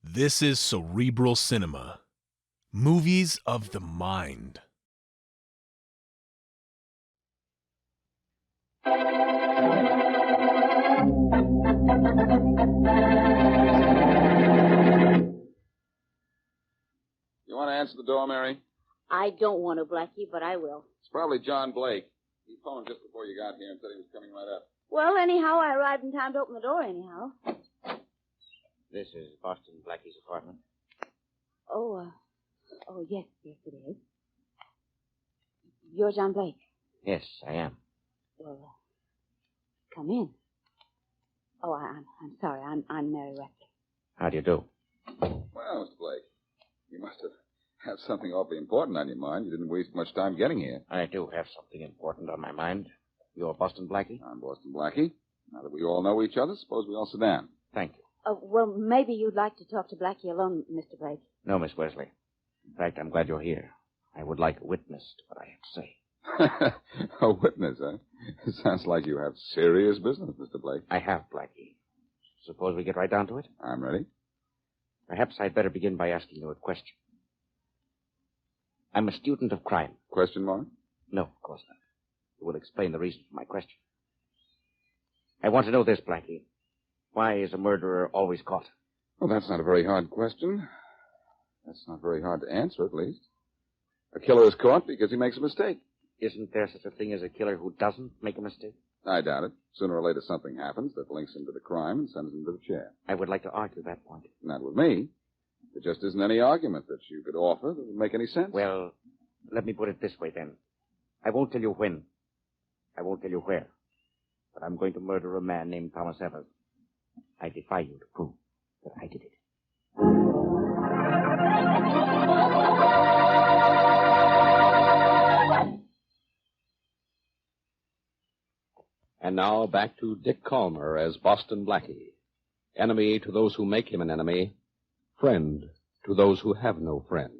This is Cerebral Cinema. Movies of the mind. You want to answer the door, Mary? I don't want to, Blackie, but I will. It's probably John Blake. He phoned just before you got here and said he was coming right up. Well, anyhow, I arrived in time to open the door anyhow. This is Boston Blackie's apartment. Oh, yes, it is. You're John Blake? Yes, I am. Well, come in. Oh, I'm sorry. I'm Mary Wesley. How do you do? Well, Mr. Blake, you must have something awfully important on your mind. You didn't waste much time getting here. I do have something important on my mind. You're Boston Blackie? I'm Boston Blackie. Now that we all know each other, suppose we all sit down. Thank you. Well, maybe you'd like to talk to Blackie alone, Mr. Blake. No, Miss Wesley. In fact, I'm glad you're here. I would like a witness to what I have to say. A witness, huh? It sounds like you have serious business, Mr. Blake. I have, Blackie. Suppose we get right down to it? I'm ready. Perhaps I'd better begin by asking you a question. I'm a student of crime. Question mark? No, of course not. You will explain the reason for my question. I want to know this, Blackie. Why is a murderer always caught? Well, that's not a very hard question. That's not very hard to answer, at least. A killer is caught because he makes a mistake. Isn't there such a thing as a killer who doesn't make a mistake? I doubt it. Sooner or later, something happens that links him to the crime and sends him to the chair. I would like to argue that point. Not with me. There just isn't any argument that you could offer that would make any sense. Well, let me put it this way, then. I won't tell you when. I won't tell you where. But I'm going to murder a man named Thomas Evers. I defy you to prove that I did it. And now back to Dick Calmer as Boston Blackie. Enemy to those who make him an enemy. Friend to those who have no friend.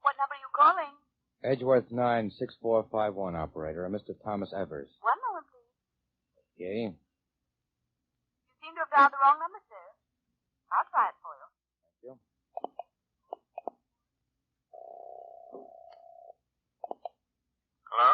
What number are you calling? Edgeworth 96451, operator. Mr. Thomas Evers. One moment, please. Okay. You seem to have dialed the wrong number, sir. I'll try it for you. Thank you. Hello?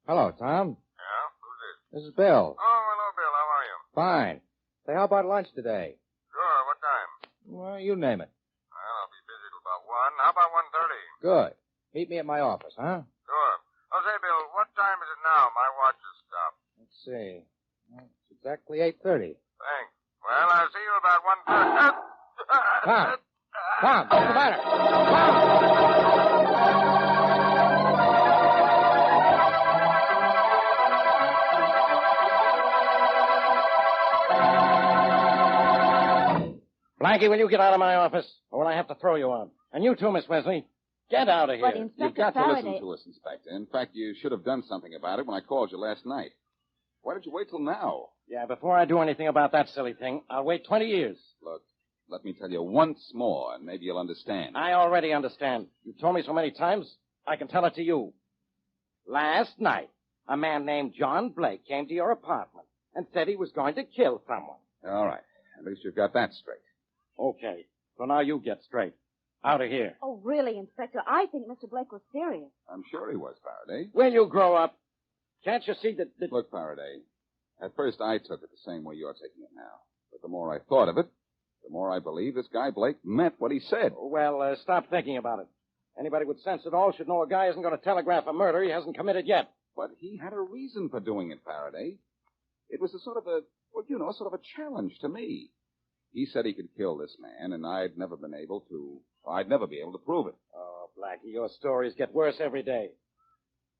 Hello, Tom. Yeah? Who's this? This is Bill. Oh, hello, Bill. How are you? Fine. Say, how about lunch today? Sure. What time? Well, you name it. Well, I'll be busy till about 1. How about 1:30? Good. Meet me at my office, huh? Sure. Oh, say, Bill, what time is it now? My watch has stopped. Let's see. Well, it's exactly 8:30. Thanks. Well, I'll see you about 1:30. Tom! Tom, what's the matter? Tom! Blackie, will you get out of my office, or will I have to throw you out? And you too, Miss Wesley. Get out of here. But Inspector You've got to Faraday... listen to us, Inspector. In fact, you should have done something about it when I called you last night. Why did you wait till now? Yeah, before I do anything about that silly thing, I'll wait 20 years. Look, let me tell you once more, and maybe you'll understand. I already understand. You told me so many times, I can tell it to you. Last night, a man named John Blake came to your apartment and said he was going to kill someone. All right. At least you've got that straight. Okay, so now you get straight. Out of here. Oh, really, Inspector? I think Mr. Blake was serious. I'm sure he was, Faraday. Will you grow up? Can't you see that... Look, Faraday, at first I took it the same way you're taking it now. But the more I thought of it, the more I believe this guy Blake meant what he said. Well, stop thinking about it. Anybody with sense at all should know a guy isn't going to telegraph a murder he hasn't committed yet. But he had a reason for doing it, Faraday. It was sort of a challenge to me. He said he could kill this man, and I'd never be able to prove it. Oh, Blackie, your stories get worse every day.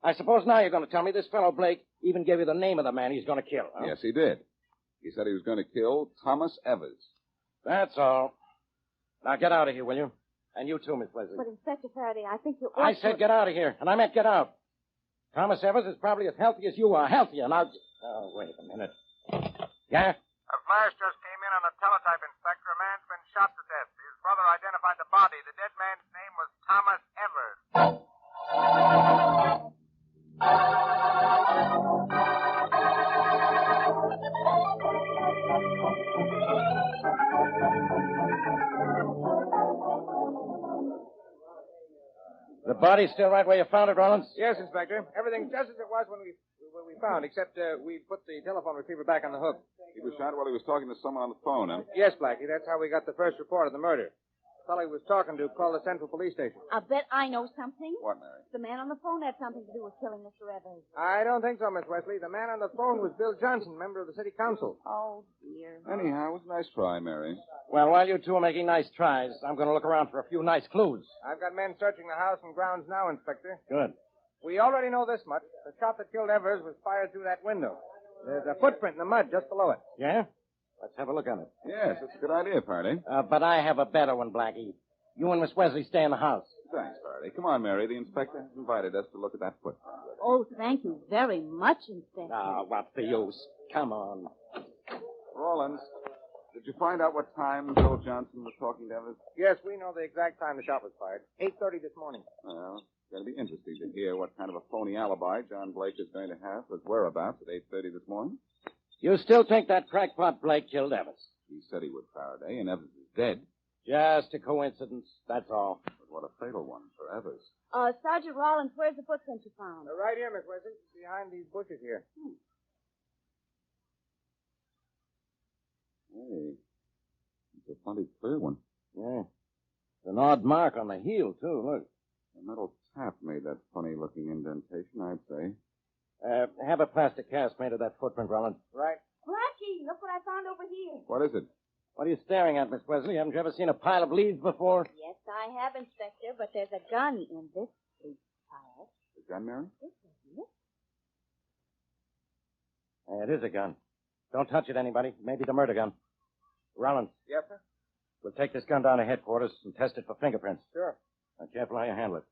I suppose now you're going to tell me this fellow Blake even gave you the name of the man he's going to kill, huh? Yes, he did. He said he was going to kill Thomas Evers. That's all. Now get out of here, will you? And you too, Miss Wesley. But, Inspector Faraday, I think you ought I said get out of here, and I meant get out. Thomas Evers is probably as healthy as you are. Healthier. Now... Oh, wait a minute. Yeah? A flash just came in on the teletype, Inspector. A man's been shot to death. His brother identified the body. The dead man's name was Thomas Evers. The body's still right where you found it, Rollins? Yes, Inspector. Everything's just as it was when we found, except we put the telephone receiver back on the hook. He was shot while he was talking to someone on the phone, huh? Yes, Blackie. That's how we got the first report of the murder. The fellow he was talking to called the Central Police Station. I'll bet I know something. What, Mary? The man on the phone had something to do with killing Mr. Evans. I don't think so, Miss Wesley. The man on the phone was Bill Johnson, member of the city council. Oh, dear. Anyhow, it was a nice try, Mary. Well, while you two are making nice tries, I'm going to look around for a few nice clues. I've got men searching the house and grounds now, Inspector. Good. We already know this much. The shot that killed Evers was fired through that window. There's a footprint in the mud just below it. Yeah? Let's have a look at it. Yes, that's a good idea, Faraday. But I have a better one, Blackie. You and Miss Wesley stay in the house. Thanks, Faraday. Come on, Mary. The inspector has invited us to look at that footprint. Oh, thank you very much, Inspector. Ah, what's the use? Come on. Rollins, did you find out what time Bill Johnson was talking to Evans? Yes, we know the exact time the shot was fired. 8:30 this morning. Well, it's going to be interesting to hear what kind of a phony alibi John Blake is going to have for his whereabouts at 8:30 this morning. You still think that crackpot Blake killed Evans? He said he would, Faraday, and Evans is dead. Just a coincidence, that's all. But what a fatal one for Evers. Sergeant Rollins, where's the footprint you found? Right here, Miss Wesley, behind these bushes here. Hey, it's a plenty clear one. Yeah. It's an odd mark on the heel, too, look. A metal tap made that funny-looking indentation, I'd say. Have a plastic cast made of that footprint, Rollins. Right. Blackie, look what I found over here. What is it? What are you staring at, Miss Wesley? Haven't you ever seen a pile of leaves before? Yes, I have, Inspector, but there's a gun in this leaf pile. The gun, Mary? This isn't it? Yeah, it is a gun. Don't touch it, anybody. Maybe the murder gun. Rollins, Yes, sir? we'll take this gun down to headquarters and test it for fingerprints. Sure. Now, careful how you handle it.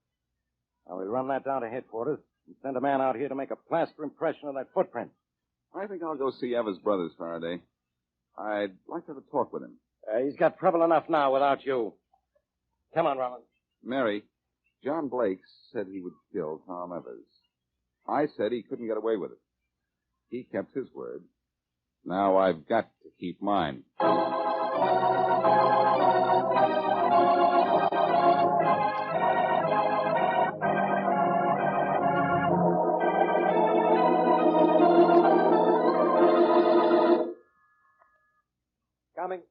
Now, we'll run that down to headquarters and send a man out here to make a plaster impression of that footprint. I think I'll go see Evers' brothers, Faraday. I'd like to have a talk with him. He's got trouble enough now without you. Come on, Rollins. Mary, John Blake said he would kill Tom Evers. I said he couldn't get away with it. He kept his word. Now I've got to keep mine. Coming.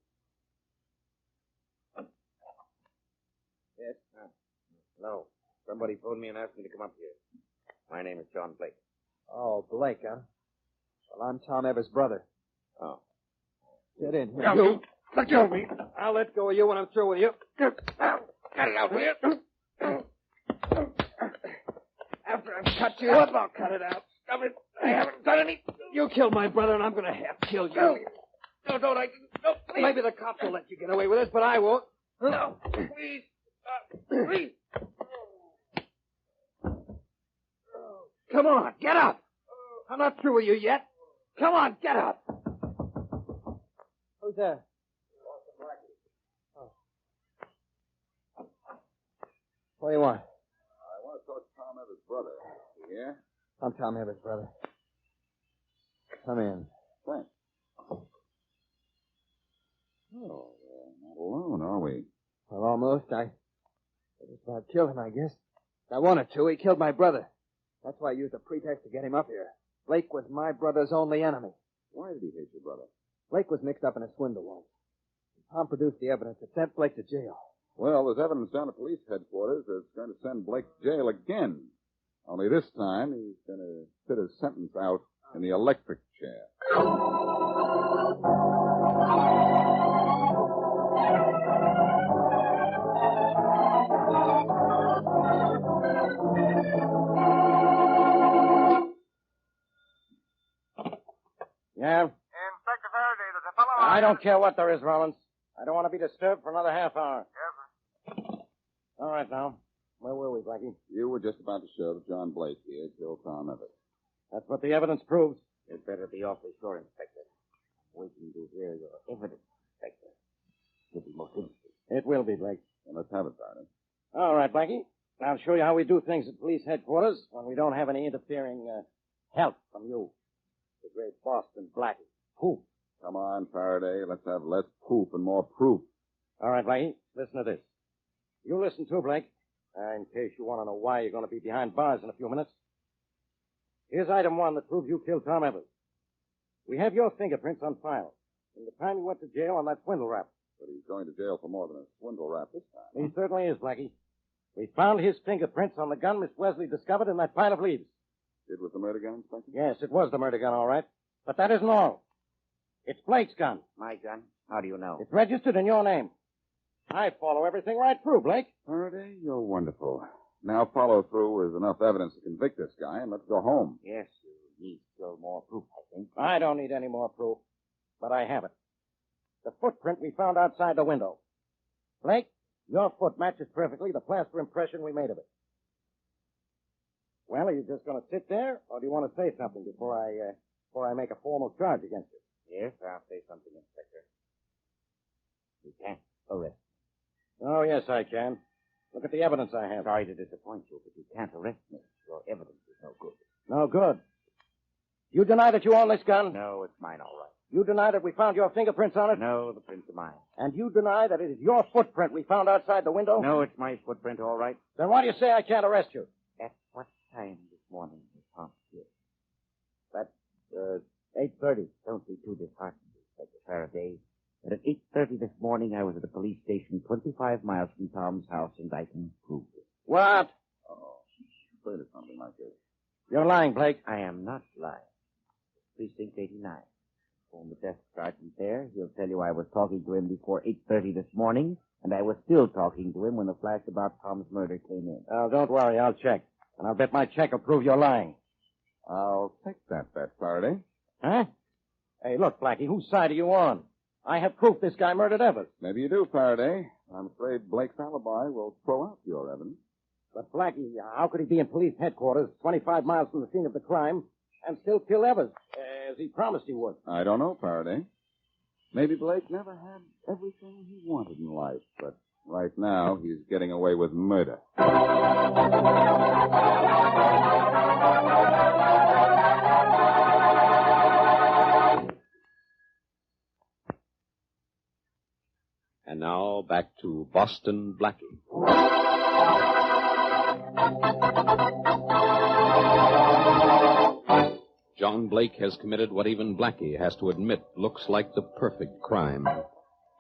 Yes? No. Somebody phoned me and asked me to come up here. My name is John Blake. Oh, Blake, huh? Well, I'm Tom Evers' brother. Oh. Get in here. You. Let go of me. I'll let go of you when I'm through with you. Cut it out, will you? After I've cut you up, I'll cut it out. Stop it. I haven't done any. You killed my brother, and I'm going to have killed you. No, don't. No, please. Maybe the cops will let you get away with this, but I won't. No, please. Please. Come on, get up. I'm not through with you yet. Come on, get up. Who's there? Oh. What do you want? I want to talk to Tom Evers' brother. You hear? I'm Tom Evers' brother. Come in. Thanks. Oh, we're not alone, are we? Well, almost. I just about killed him, I guess. I wanted to. He killed my brother. That's why I used a pretext to get him up here. Blake was my brother's only enemy. Why did he hate your brother? Blake was mixed up in a swindle once. Tom produced the evidence that sent Blake to jail. Well, there's evidence down at police headquarters that's going to send Blake to jail again. Only this time, he's going to sit his sentence out in the electric chair. Yeah? Inspector Faraday, there's a fellow I don't care what there is, Rollins. I don't want to be disturbed for another half hour. Yes, sir. All right, now. Where were we, Blackie? You were just about to show that John Blake here killed Tom Evers. That's what the evidence proves. You'd better be awfully sure, Inspector. Waiting to hear your evidence, Inspector. It'll be most interesting. It will be, Blake. Well, let's have it, Faraday. All right, Blackie. I'll show you how we do things at police headquarters when we don't have any interfering help from you. The great Boston Blackie. Who? Come on, Faraday. Let's have less poof and more proof. All right, Blackie. Listen to this. You listen too, Blake. In case you want to know why you're going to be behind bars in a few minutes. Here's item 1 that proves you killed Tom Evers. We have your fingerprints on file from the time you went to jail on that swindle rap. But he's going to jail for more than a swindle rap this time. He certainly is, Blackie. We found his fingerprints on the gun Miss Wesley discovered in that pile of leaves. It was the murder gun, Inspector? Yes, it was the murder gun, all right. But that isn't all. It's Blake's gun. My gun? How do you know? It's registered in your name. I follow everything right through, Blake. Faraday, you're wonderful. Now follow through is enough evidence to convict this guy, and let's go home. Yes, you need still more proof, I think. I don't need any more proof, but I have it. The footprint we found outside the window. Blake, your foot matches perfectly the plaster impression we made of it. Well, are you just going to sit there, or do you want to say something before I make a formal charge against you? Yes, I'll say something, Inspector. You can't arrest me. Oh, yes, I can. Look at the evidence I have. Sorry to disappoint you, but you can't arrest me. Your evidence is no good. No good. You deny that you own this gun? No, it's mine, all right. You deny that we found your fingerprints on it? No, the prints are mine. And you deny that it is your footprint we found outside the window? No, it's my footprint, all right. Then why do you say I can't arrest you? At what time this morning was Tom killed? That's, 8:30. Don't be too disheartened, Inspector Faraday. But at 8:30 this morning, I was at a police station 25 miles from Tom's house, and I can prove it. What? Oh, afraid of something like this. You're lying, Blake. I am not lying. Precinct 89. Phone the desk sergeant there. He'll tell you I was talking to him before 8:30 this morning, and I was still talking to him when the flash about Tom's murder came in. Oh, don't worry. I'll check. And I'll bet my check will prove you're lying. I'll take that bet, Faraday. Huh? Hey, look, Blackie, whose side are you on? I have proof this guy murdered Evers. Maybe you do, Faraday. I'm afraid Blake's alibi will throw out your evidence. But, Blackie, how could he be in police headquarters 25 miles from the scene of the crime and still kill Evers, as he promised he would? I don't know, Faraday. Maybe Blake never had everything he wanted in life, but right now he's getting away with murder. And now back to Boston Blackie. John Blake has committed what even Blackie has to admit looks like the perfect crime.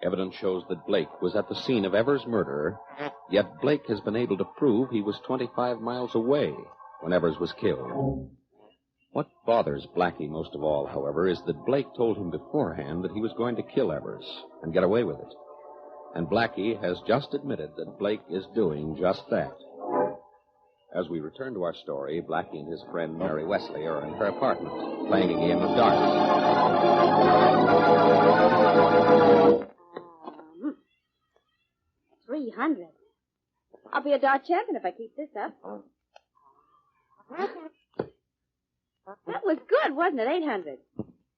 Evidence shows that Blake was at the scene of Evers' murder, yet Blake has been able to prove he was 25 miles away when Evers was killed. What bothers Blackie most of all, however, is that Blake told him beforehand that he was going to kill Evers and get away with it. And Blackie has just admitted that Blake is doing just that. As we return to our story, Blackie and his friend Mary Wesley are in her apartment, playing a game of darts. 300. I'll be a dart champion if I keep this up. That was good, wasn't it? 800.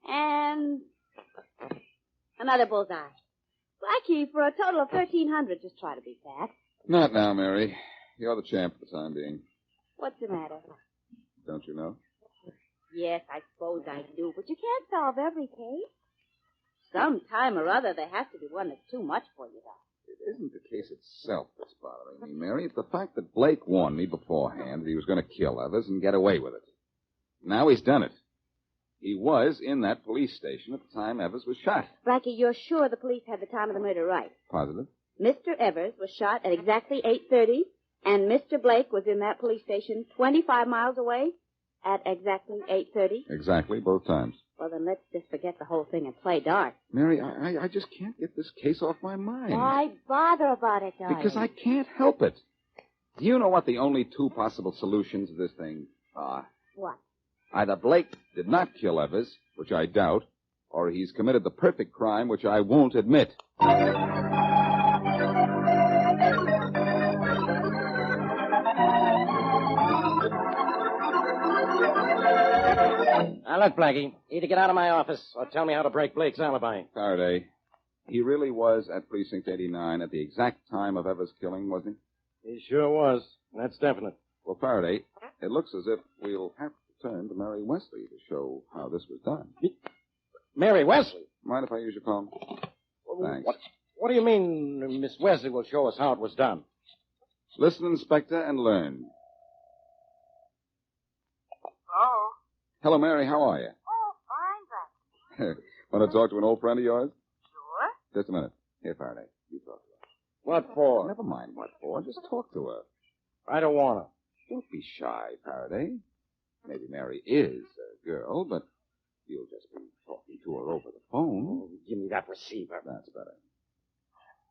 And another bullseye. Blackie, for a total of 1,300. Just try to be fat. Not now, Mary. You're the champ for the time being. What's the matter? Don't you know? Yes, I suppose I do, but you can't solve every case. Some time or other, there has to be one that's too much for you, though. It isn't the case itself that's bothering me, Mary. It's the fact that Blake warned me beforehand that he was going to kill Evers and get away with it. Now he's done it. He was in that police station at the time Evers was shot. Blackie, you're sure the police had the time of the murder right? Positive? Mr. Evers was shot at exactly 8:30, and Mr. Blake was in that police station 25 miles away at exactly 8:30? Exactly, both times. Well, then let's just forget the whole thing and play darts. Mary, I just can't get this case off my mind. Why bother about it, darling? Because I can't help it. Do you know what the only two possible solutions of this thing are? What? Either Blake did not kill Evers, which I doubt, or he's committed the perfect crime, which I won't admit. Now, look, Blackie, either get out of my office or tell me how to break Blake's alibi. Faraday, he really was at Precinct 89 at the exact time of Evers' killing, wasn't he? He sure was. That's definite. Well, Faraday, it looks as if we'll have to turn to Mary Wesley to show how this was done. Mary Wesley? Mind if I use your phone? Thanks. What do you mean Miss Wesley will show us how it was done? Listen, Inspector, and learn. Hello? Hello, Mary. How are you? Oh, fine, Blackie. Want to talk to an old friend of yours? Sure. Just a minute. Here, Faraday. You talk to her. What for? Never mind what for. Just talk to her. I don't want to. Don't be shy, Faraday. Maybe Mary is a girl, but you'll just be talking to her over the phone. Give me that receiver. That's better.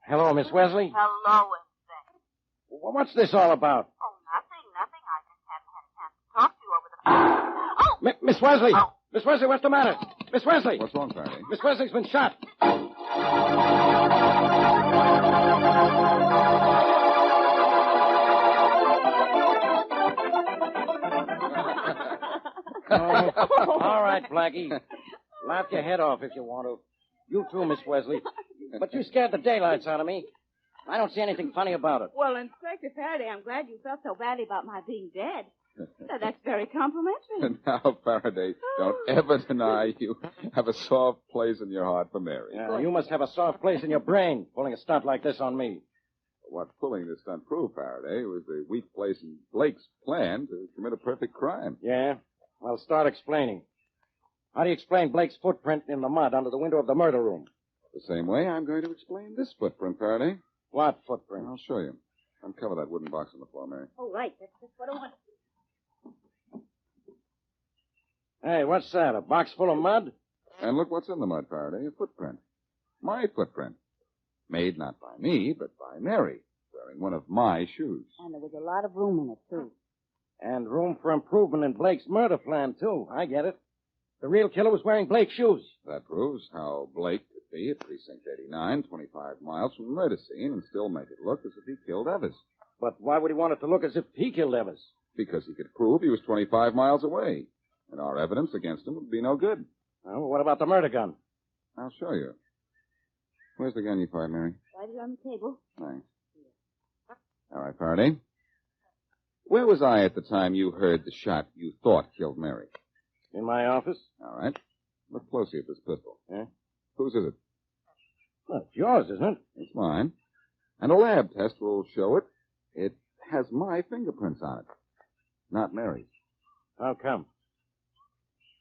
Hello, Miss Wesley. Hello, Inspector. What's this all about? Oh, nothing. I just haven't had a chance to talk to you over the phone. Oh! Miss Wesley! Oh. Miss Wesley, what's the matter? Miss Wesley! What's wrong, Faraday? Miss Wesley's been shot. All right, Blackie. Laugh your head off if you want to. You too, Miss Wesley. But you scared the daylights out of me. I don't see anything funny about it. Well, Inspector Faraday, I'm glad you felt so badly about my being dead. That's very complimentary. And now, Faraday, don't ever deny you have a soft place in your heart for Mary. Yeah, you must have a soft place in your brain pulling a stunt like this on me. What pulling this stunt proved, Faraday, was the weak place in Blake's plan to commit a perfect crime. Yeah? I'll start explaining. How do you explain Blake's footprint in the mud under the window of the murder room? The same way I'm going to explain this footprint, Faraday. What footprint? I'll show you. Uncover that wooden box on the floor, Mary. Oh, right. That's what I want. Hey, what's that? A box full of mud? And look what's in the mud, Faraday. A footprint. My footprint. Made not by me, but by Mary, wearing one of my shoes. And there was a lot of room in it, too. And room for improvement in Blake's murder plan, too. I get it. The real killer was wearing Blake's shoes. That proves how Blake could be at Precinct 89, 25 miles from the murder scene, and still make it look as if he killed Evers. But why would he want it to look as if he killed Evers? Because he could prove he was 25 miles away. And our evidence against him would be no good. Well, what about the murder gun? I'll show you. Where's the gun you fired, Mary? Right here on the table. Thanks. All right, Faraday. Where was I at the time you heard the shot you thought killed Mary? In my office. All right. Look closely at this pistol. Yeah? Whose is it? Well, it's yours, isn't it? It's mine. And a lab test will show it. It has my fingerprints on it. Not Mary's. How come?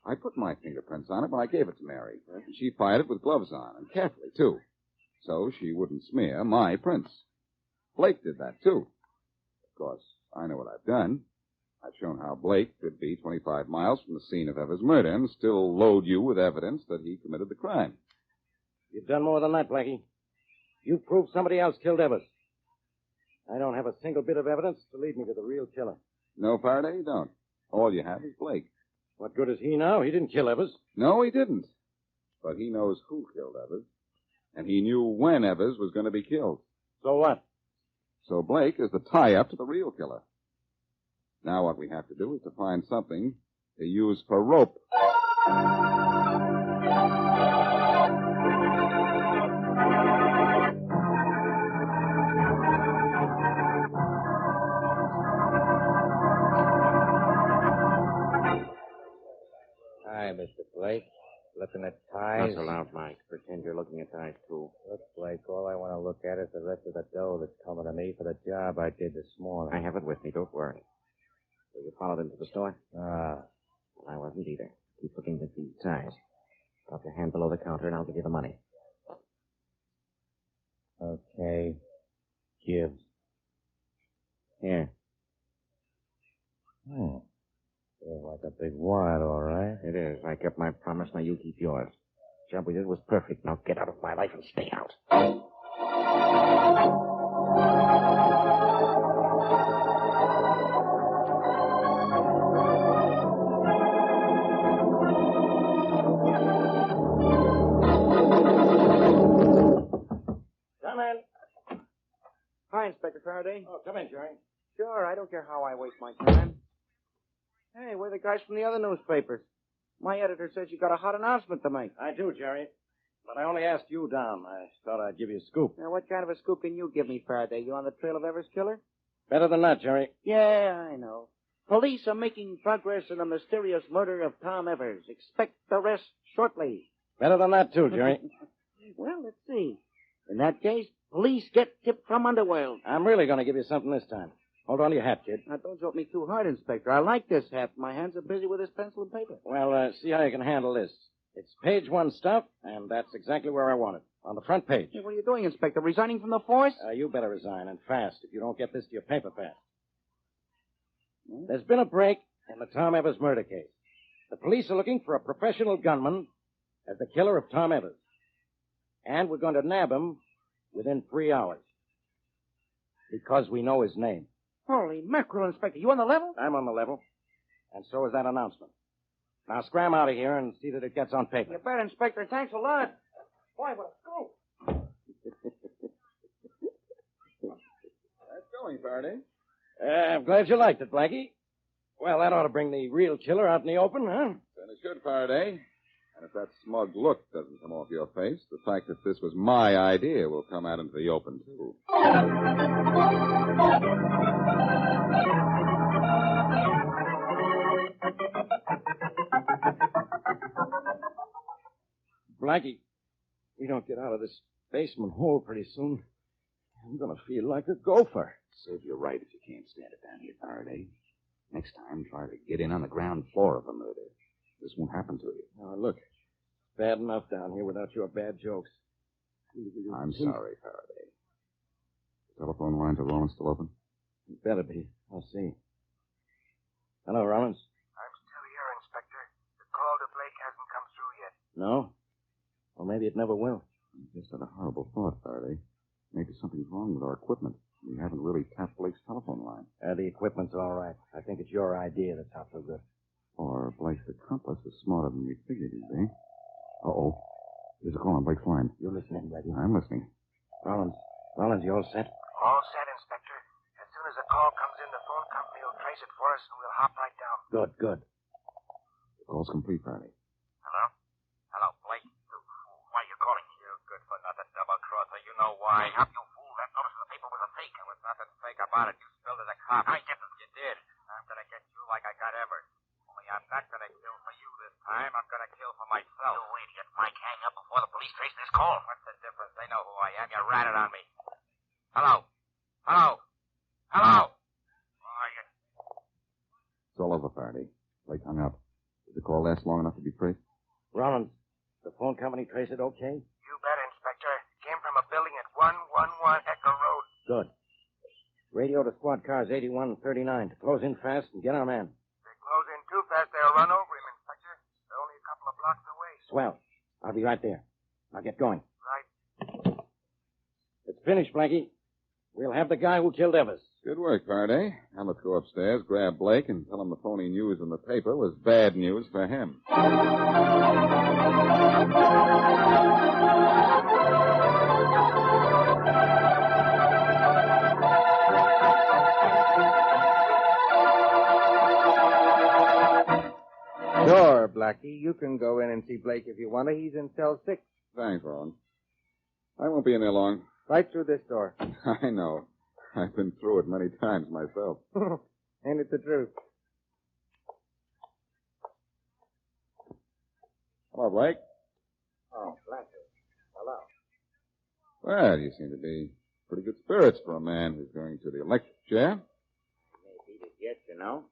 I put my fingerprints on it when I gave it to Mary. And she fired it with gloves on, and carefully, too. So she wouldn't smear my prints. Blake did that, too. Of course, I know what I've done. I've shown how Blake could be 25 miles from the scene of Evers' murder and still load you with evidence that he committed the crime. You've done more than that, Blackie. You've proved somebody else killed Evers. I don't have a single bit of evidence to lead me to the real killer. No, Faraday, you don't. All you have is Blake. What good is he now? He didn't kill Evers. No, he didn't. But he knows who killed Evers. And he knew when Evers was going to be killed. So what? So Blake is the tie-up to the real killer. Now what we have to do is to find something to use for rope. Hi, Mr. Blake. Looking at ties? Not so loud, Mike. Pretend you're looking at ties, too. Look, Blake, all I want to look at is the rest of the dough that's coming to me for the job I did this morning. I have it with me. Don't worry. So you followed him to the store? Ah. Well, I wasn't either. Keep looking at these ties. Drop your hand below the counter, and I'll give you the money. Okay. Gibbs. Here. Oh. Feels like a big wad, all right. It is. I kept my promise. Now you keep yours. The job we did was perfect. Now get out of my life and stay out. Come in. Hi, Inspector Faraday. Oh, come in, Jerry. Sure, I don't care how I waste my time. Hey, we're the guys from the other newspapers. My editor says you got a hot announcement to make. I do, Jerry. But I only asked you down. I thought I'd give you a scoop. Now, what kind of a scoop can you give me, Faraday? You on the trail of Evers' killer? Better than that, Jerry. Yeah, I know. Police are making progress in the mysterious murder of Tom Evers. Expect arrest shortly. Better than that, too, Jerry. Well, let's see. In that case, Police get tipped from underworld. I'm really going to give you something this time. Hold on to your hat, kid. Now, don't jolt me too hard, Inspector. I like this hat. My hands are busy with this pencil and paper. Well, see how you can handle this. It's page 1 stuff, and that's exactly where I want it. On the front page. Hey, what are you doing, Inspector? Resigning from the force? You better resign, and fast, if you don't get this to your paper fast. There's been a break in the Tom Evers murder case. The police are looking for a professional gunman as the killer of Tom Evers. And we're going to nab him within 3 hours. Because we know his name. Holy mackerel, Inspector. You on the level? I'm on the level. And so is that announcement. Now scram out of here and see that it gets on paper. You bet, Inspector. Thanks a lot. Boy, what a scoop. That's going, Faraday. I'm glad you liked it, Blackie. Well, that ought to bring the real killer out in the open, huh? Then it should, Faraday. And if that smug look doesn't come off your face, the fact that this was my idea will come out into the open, too. Blackie, we don't get out of this basement hole pretty soon. I'm going to feel like a gopher. Serve you right if you can't stand it down here, Faraday. Next time, try to get in on the ground floor of a murder. This won't happen to you. Now, look, it's bad enough down here without your bad jokes. I'm sorry, Faraday. The telephone line to Rollins still open? It better be. I'll see. Hello, Rollins. I'm still here, Inspector. The call to Blake hasn't come through yet. No? Well, maybe it never will. I just had a horrible thought, Faraday. Maybe something's wrong with our equipment. We haven't really tapped Blake's telephone line. The equipment's all right. I think it's your idea that's not so good. Or Blake's accomplice is smarter than we figured he'd be. Uh-oh. There's a call on Blake's line. You listening, Blackie? I'm listening. Rollins, you all set? All set, Inspector. As soon as the call comes in, the phone company will trace it for us, and we'll hop right down. Good, good. The call's complete, Faraday. Hello? Hello, Blake. You fool. Why are you calling? You good-for-nothing double-crosser. You know why. How you fool? That notice in the paper was a fake. There was nothing fake about it. You spilled it a cop. I didn't. You did. I'm going to get you like I got Evers. Only I'm not going to kill for you this time. I'm going to kill for myself. You idiot. Mike, hang up before the police trace this call. What's the difference? They know who I am. You ratted on me. Hello? Hello? Hello? It's all over, Faraday. Blake hung up. Did the call last long enough to be traced? Rollins, the phone company trace it okay? You bet, Inspector. Came from a building at 111 Echo Road. Good. Radio to squad cars 81 and 39 to close in fast and get our man. If they close in too fast, they'll run over him, Inspector. They're only a couple of blocks away. Swell. I'll be right there. Now get going. Right. It's finished, Blackie. We'll have the guy who killed Evers. Good work, Faraday. Now let's go upstairs, grab Blake, and tell him the phony news in the paper was bad news for him. Sure, Blackie. You can go in and see Blake if you want to. He's in cell 6. Thanks, Rollins. I won't be in there long. Right through this door. I know. I've been through it many times myself. Ain't it the truth? Hello, Blake. Oh, Blackie. Hello. Well, you seem to be pretty good spirits for a man who's going to the electric chair. May beat it yet, you know.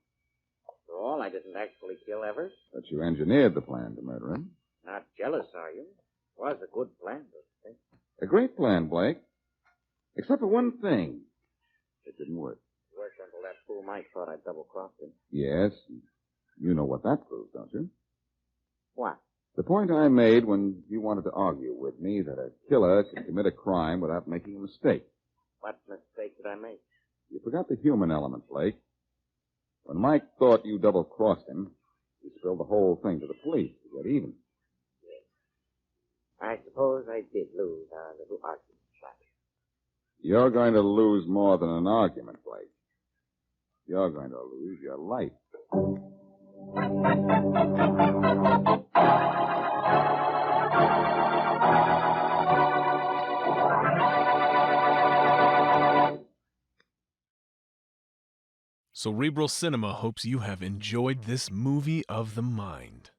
After all, I didn't actually kill Evers. But you engineered the plan to murder him. Not jealous, are you? Was a good plan, don't you think? A great plan, Blake. Except for one thing. It didn't work. Worked until that fool Mike thought I'd double-crossed him. Yes. You know what that proves, don't you? What? The point I made when you wanted to argue with me that a killer can commit a crime without making a mistake. What mistake did I make? You forgot the human element, Blake. When Mike thought you double-crossed him, he spilled the whole thing to the police to get even. I suppose I did lose our little argument. You're going to lose more than an argument, Blake. You're going to lose your life. Cerebral Cinema hopes you have enjoyed this movie of the mind.